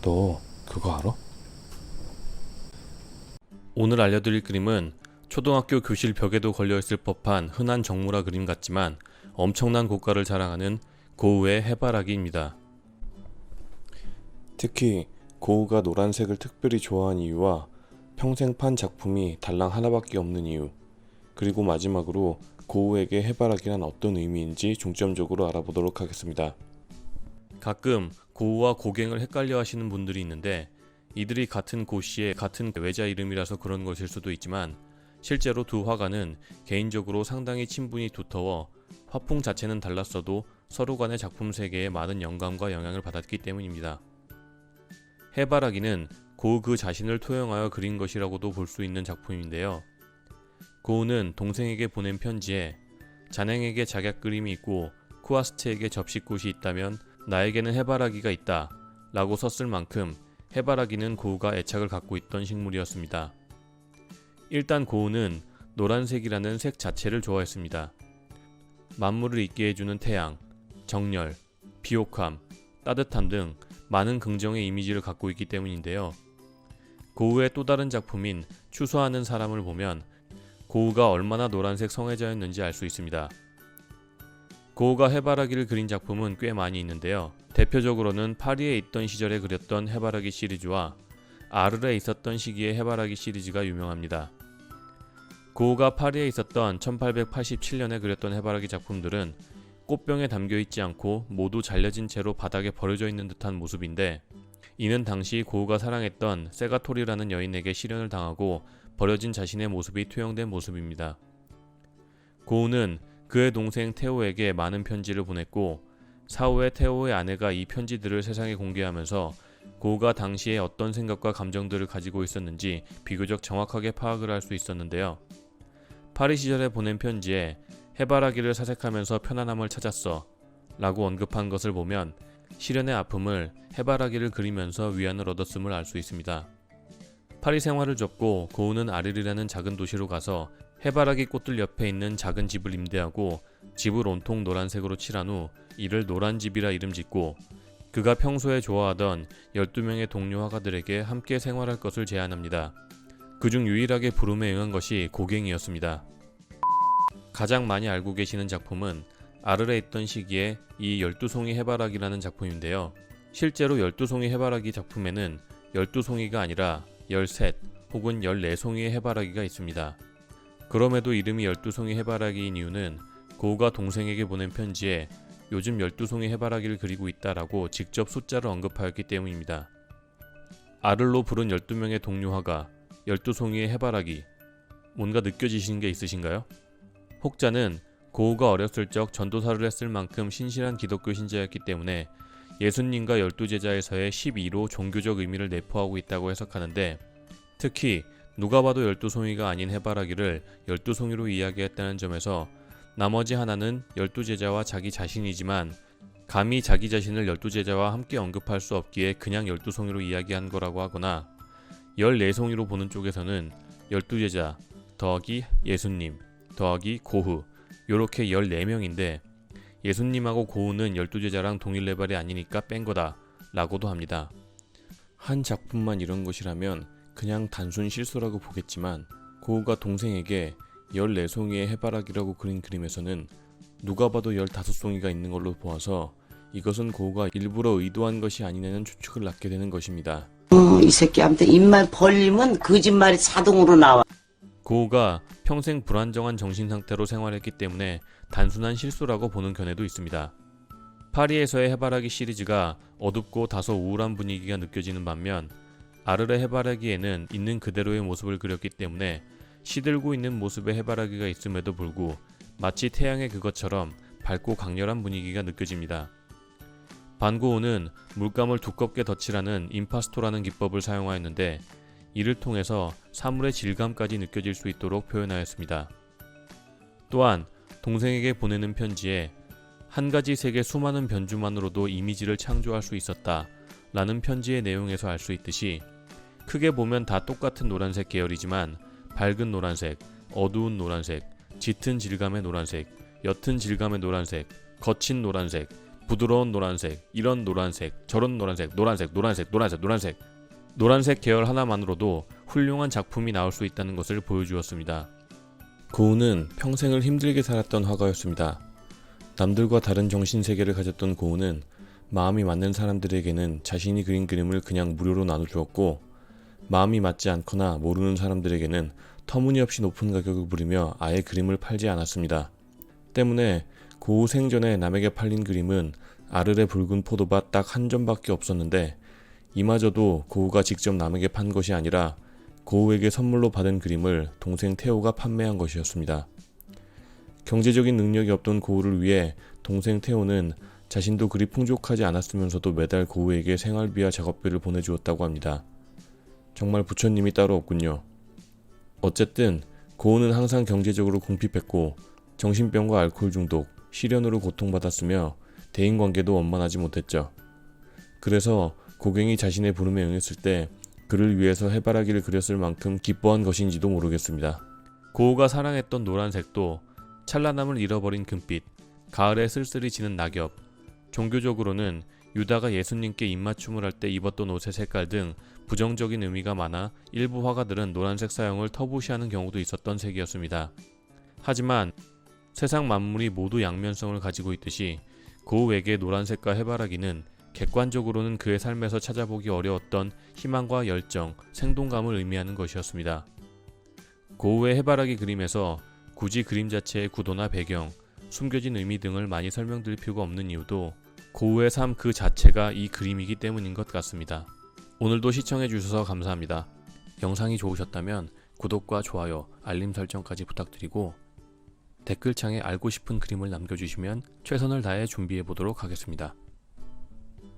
너 그거 알아? 오늘 알려드릴 그림은 초등학교 교실 벽에도 걸려있을 법한 흔한 정물화 그림 같지만 엄청난 고가를 자랑하는 고흐의 해바라기입니다. 특히 고흐가 노란색을 특별히 좋아한 이유와 평생 판 작품이 달랑 하나밖에 없는 이유, 그리고 마지막으로 고흐에게 해바라기란 어떤 의미인지 중점적으로 알아보도록 하겠습니다. 가끔 고흐와 고갱을 헷갈려 하시는 분들이 있는데 이들이 같은 고씨의 같은 외자 이름이라서 그런 것일 수도 있지만 실제로 두 화가는 개인적으로 상당히 친분이 두터워 화풍 자체는 달랐어도 서로 간의 작품 세계에 많은 영감과 영향을 받았기 때문입니다. 해바라기는 고흐 그 자신을 토영하여 그린 것이라고도 볼 수 있는 작품인데요. 고흐는 동생에게 보낸 편지에 자네에게 작약 그림이 있고 쿠아스트에게 접시꽃이 있다면 나에게는 해바라기가 있다 라고 썼을 만큼 해바라기는 고흐가 애착을 갖고 있던 식물이었습니다. 일단 고흐는 노란색이라는 색 자체를 좋아했습니다. 만물을 있게 해주는 태양, 정열, 비옥함, 따뜻함 등 많은 긍정의 이미지를 갖고 있기 때문인데요. 고흐의 또 다른 작품인 추수하는 사람을 보면 고흐가 얼마나 노란색 성애자였는지 알 수 있습니다. 고흐가 해바라기를 그린 작품은 꽤 많이 있는데요. 대표적으로는 파리에 있던 시절에 그렸던 해바라기 시리즈와 아르레에 있었던 시기의 해바라기 시리즈가 유명합니다. 고흐가 파리에 있었던 1887년에 그렸던 해바라기 작품들은 꽃병에 담겨있지 않고 모두 잘려진 채로 바닥에 버려져 있는 듯한 모습인데 이는 당시 고흐가 사랑했던 세가토리라는 여인에게 실연을 당하고 버려진 자신의 모습이 투영된 모습입니다. 고흐는 그의 동생 테오에게 많은 편지를 보냈고 사후에 테오의 아내가 이 편지들을 세상에 공개하면서 고흐가 당시에 어떤 생각과 감정들을 가지고 있었는지 비교적 정확하게 파악을 할 수 있었는데요. 파리 시절에 보낸 편지에 해바라기를 사색하면서 편안함을 찾았어 라고 언급한 것을 보면 시련의 아픔을 해바라기를 그리면서 위안을 얻었음을 알 수 있습니다. 파리 생활을 접고 고흐는 아르리라는 작은 도시로 가서 해바라기 꽃들 옆에 있는 작은 집을 임대하고 집을 온통 노란색으로 칠한 후 이를 노란집이라 이름 짓고 그가 평소에 좋아하던 12명의 동료 화가들에게 함께 생활할 것을 제안합니다. 그중 유일하게 부름에 응한 것이 고갱이었습니다. 가장 많이 알고 계시는 작품은 아르레에 있던 시기에 이 12송이 해바라기라는 작품인데요. 실제로 12송이 해바라기 작품에는 12송이가 아니라 13 혹은 14송이의 해바라기가 있습니다. 그럼에도 이름이 12송이 해바라기인 이유는 고흐가 동생에게 보낸 편지에 요즘 12송이 해바라기를 그리고 있다라고 직접 숫자를 언급하였기 때문입니다. 아를로 부른 12명의 동료 화가 12송이의 해바라기, 뭔가 느껴지시는 게 있으신가요? 혹자는 고흐가 어렸을 적 전도사를 했을 만큼 신실한 기독교 신자였기 때문에 예수님과 12제자에서의 12로 종교적 의미를 내포하고 있다고 해석하는데 특히 누가 봐도 12송이가 아닌 해바라기를 12송이로 이야기했다는 점에서 나머지 하나는 12제자와 자기 자신이지만 감히 자기 자신을 12제자와 함께 언급할 수 없기에 그냥 12송이로 이야기한 거라고 하거나 14송이로 보는 쪽에서는 12제자 더하기 예수님 더하기 고흐 요렇게 14명인데 예수님하고 고흐는 12제자랑 동일 레벨이 아니니까 뺀 거다 라고도 합니다. 한 작품만 이런 것이라면 그냥 단순 실수라고 보겠지만 고흐가 동생에게 14송이의 해바라기라고 그린 그림에서는 누가 봐도 15송이가 있는 걸로 보아서 이것은 고흐가 일부러 의도한 것이 아니냐는 추측을 낳게 되는 것입니다. 이 새끼한테 입만 벌리면 거짓말이 자동으로 나와. 고흐가 평생 불안정한 정신 상태로 생활했기 때문에 단순한 실수라고 보는 견해도 있습니다. 파리에서의 해바라기 시리즈가 어둡고 다소 우울한 분위기가 느껴지는 반면 아르레 해바라기에는 있는 그대로의 모습을 그렸기 때문에 시들고 있는 모습의 해바라기가 있음에도 불구 마치 태양의 그것처럼 밝고 강렬한 분위기가 느껴집니다. 반고흐는 물감을 두껍게 덧칠하는 임파스토라는 기법을 사용하였는데 이를 통해서 사물의 질감까지 느껴질 수 있도록 표현하였습니다. 또한 동생에게 보내는 편지에 한 가지 색의 수많은 변주만으로도 이미지를 창조할 수 있었다 라는 편지의 내용에서 알 수 있듯이 크게 보면 다 똑같은 노란색 계열이지만 밝은 노란색, 어두운 노란색, 짙은 질감의 노란색, 옅은 질감의 노란색, 거친 노란색, 부드러운 노란색, 이런 노란색, 저런 노란색, 노란색 계열 하나만으로도 훌륭한 작품이 나올 수 있다는 것을 보여주었습니다. 고흐는 평생을 힘들게 살았던 화가였습니다. 남들과 다른 정신세계를 가졌던 고흐는 마음이 맞는 사람들에게는 자신이 그린 그림을 그냥 무료로 나눠주었고, 마음이 맞지 않거나 모르는 사람들에게는 터무니없이 높은 가격을 부리며 아예 그림을 팔지 않았습니다. 때문에 고흐 생전에 남에게 팔린 그림은 아르레 붉은 포도밭 딱 한 점밖에 없었는데, 이마저도 고흐가 직접 남에게 판 것이 아니라 고흐에게 선물로 받은 그림을 동생 테오가 판매한 것이었습니다. 경제적인 능력이 없던 고흐를 위해 동생 테오는 자신도 그리 풍족하지 않았으면서도 매달 고흐에게 생활비와 작업비를 보내주었다고 합니다. 정말 부처님이 따로 없군요. 어쨌든 고흐는 항상 경제적으로 궁핍했고 정신병과 알코올 중독, 실연으로 고통받았으며 대인관계도 원만하지 못했죠. 그래서 고갱이 자신의 부름에 응했을 때 그를 위해서 해바라기를 그렸을 만큼 기뻐한 것인지도 모르겠습니다. 고흐가 사랑했던 노란색도 찬란함을 잃어버린 금빛, 가을에 쓸쓸히 지는 낙엽, 종교적으로는 유다가 예수님께 입맞춤을 할 때 입었던 옷의 색깔 등 부정적인 의미가 많아 일부 화가들은 노란색 사용을 터부시하는 경우도 있었던 색이었습니다. 하지만 세상 만물이 모두 양면성을 가지고 있듯이 고흐에게 노란색과 해바라기는 객관적으로는 그의 삶에서 찾아보기 어려웠던 희망과 열정, 생동감을 의미하는 것이었습니다. 고흐의 해바라기 그림에서 굳이 그림 자체의 구도나 배경, 숨겨진 의미 등을 많이 설명드릴 필요가 없는 이유도 고흐의 삶 그 자체가 이 그림이기 때문인 것 같습니다. 오늘도 시청해주셔서 감사합니다. 영상이 좋으셨다면 구독과 좋아요, 알림 설정까지 부탁드리고 댓글창에 알고 싶은 그림을 남겨주시면 최선을 다해 준비해보도록 하겠습니다.